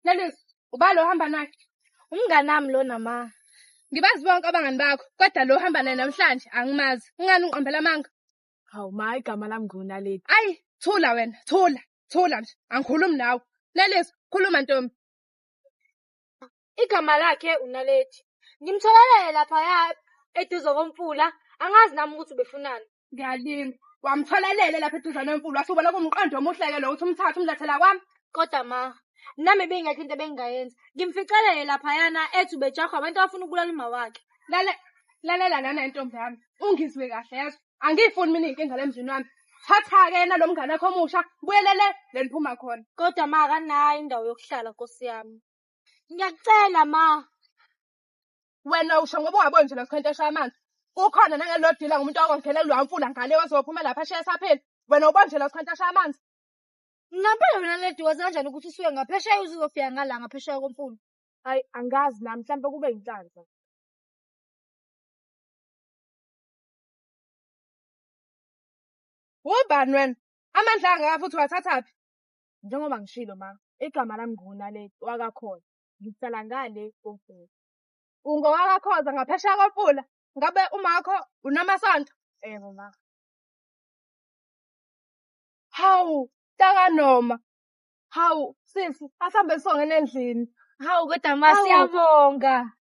Lalisi, uba lo hamba naye? Umngani wami lona ma. Ngibazi bonke abangani bakho, kodwa lo hamba naye namhlanje angimazi. Ungani ungiqambela amanga? Hawu ma, igama lami nguNaledi. Ayi, thula wena, thula nje. Angikhulumi nawe. Lalisi, khuluma ntombi. Igama lakhe uNaledi. Ngimtholele laphaya eduze komfula. Angazi nami ukuthi ubefunani. Ngiyalinga. Wamtholelele lapha eduzane nomfula. Wasubona kumqondo omuhle-ke lo ukuthi umthathe umlethela kwami. Kodwa ma, nami bengekho into ebengingayenza. Ngimficelele laphayana ethi ubejahwa abantu abafuna ukubulala uma wakhe. Lalela lana intombi yami. Ungizwe kahle yezwa. Angiyifuni mina iy'nkinga la emzini wami. Thatha-ke yena lo mngane wakho omusha. Buyelele le niphuma khona. Kodwa ma, akanayo indawo yokuhlala Nkosi yami. Ngiyakucela ma. Wena usho ngoba ungaboni nje lesikhwente amanzi. Kukhona nangelodila ngumuntu owangena kulwa mfula ngale wazophuma lapha ashiya esapheni. Wena ubona nje lesikhwente amanzi. Ngampela wena Naledi wazi kanjani ukuthi usuke ngaphesheya uzofika ngala ngaphesheya komfula? Hayi, angazi nami, mhlawumbe kube yinhlanhla. Ubani wena? Amandla angaka futhi wathathaphi? Njengoba ngishilo ma, igama lami nguNaledi wakakhona. Ngihlala ngale komfula. Ungowakakhoza ngaphesheya komfula. Ngabe umakho unamasonto? Yebo ma. Hawu, takanoma. Hawu, sisi, asambe songena endlini. Hawu kodwa ma, siyabonga.